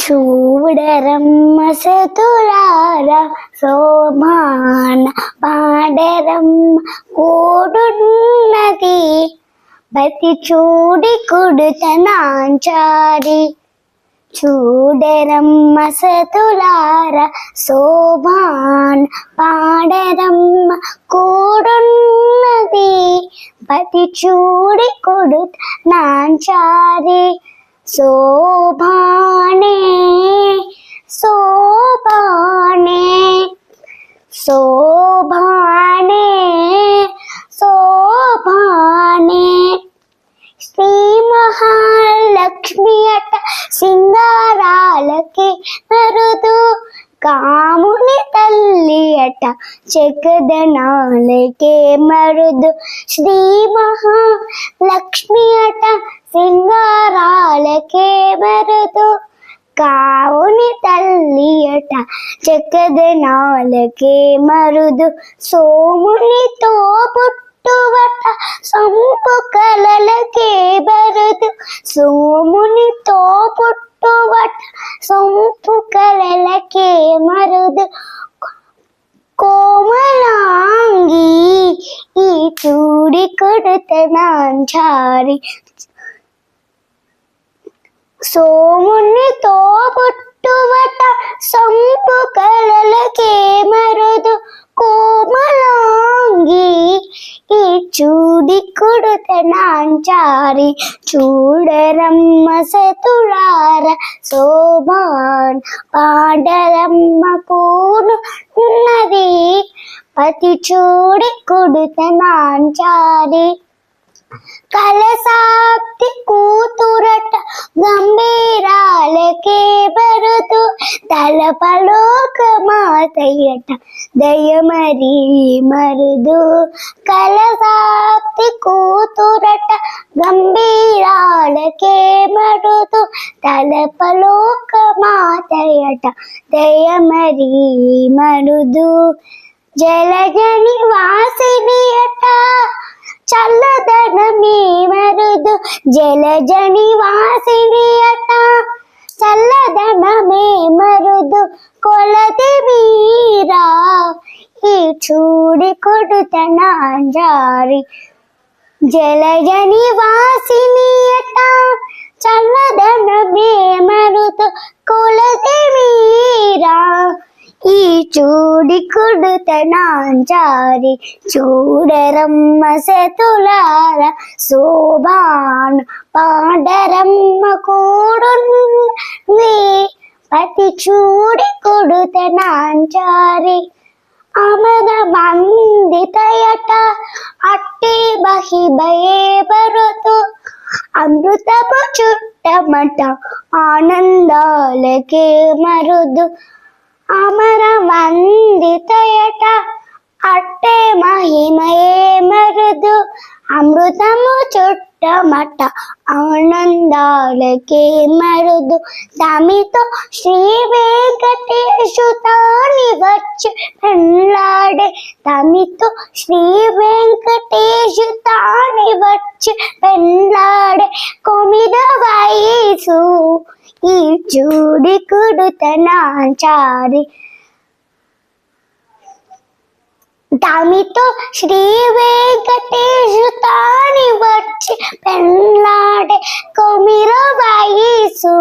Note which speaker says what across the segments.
Speaker 1: చూడరమ్మ సతులారా శోభాన పాడరమ్మ కూడున్నది బతి చూడి కుడుతనాంచారి. చూడరమ్మ సతులారా శోభాన పాడరమ్మ కూడున్నది బతి చూడి కుడుతనాంచారి. శోభానే శోభానే శోభానే శోభానే శ్రీ మహాలక్ష్మి అట సింగారాలకి మరుదు కాముని తల్లి అట చకదనాలకే మరుదు. శ్రీ మహాలక్ష్మి అట సింగారాలకే మరుదు కాముని తల్లి అట చకదనాలకే మరుదు. సోమునితో పుట్టువట సంపు కలలకే మరుదు. సోమునితో పుట్టువట సంపు కలలకే మరుదు. కోమలాంగి ఈ చూడి కొడుతనాంచారి. సోమునితో పుట్టువట సంపు కలలకే మరుదు. కోమలాంగి ఈ చూడి కొడుతనాంచారి. చూడరమ్మ సతులారా శోభాన్ పాడరమ్మ కూడున్నది పతి చూడి కొడుతనాంచారి. కలసాప్తి కూతురట గంభీరాలకే బరుదు తలపలోక మాతయ్యట దయమరీ మరుదు. కలసాప్తి కూతురట గంభీరాలకే మరుదు తలపలోక మాతయ్యట దయమరీ మరుదు. జలజని వాసిని అట చల్లదనమే మరుదు. జలజని వాసిని అట చల్లదనమే మరుదు. కొలది మీరా ఈ చూడి కొడుతనాంచారి. జలజని వాసిని అట చల్లదనమే మరుదు. కొలది మీరా ఈ చూడి కొడుతనాంచారి. చూడరమ్మ సతులారా శోభాన పాడరమ్మ కూడున్నది పతి చూడి కొడుతనాంచారి. అమర వందితయట అట్టి బహిబయే బరుదు అమృతపు చుట్టమట ఆనందాలకే మరుదు. అమర వందితయట అట్టే మహిమయే మరుదు అమృతము చుట్టమట ఆనందాలకే మరుదు. తమితో శ్రీ వెంకటేశు తాని వచ్చి పెళ్ళాడే. తమితో శ్రీ వెంకటేశు తాని వచ్చి పెళ్ళాడే. కొమిద వయసు ఈ చూడి కొడుతనాంచారి. తమితో శ్రీ వెంకటేశు తాని వచ్చి పెళ్ళాడే. కొమిర వయసు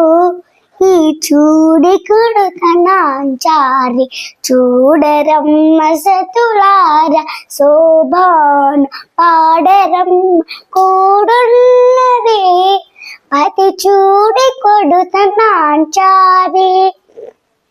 Speaker 1: ఈ చూడి కొడుతనాంచారి. చూడరమ్మ సతులారా శోభాన పాడరమ్మ కూడున్నది పతి చూడి కొడుతనాంచారి.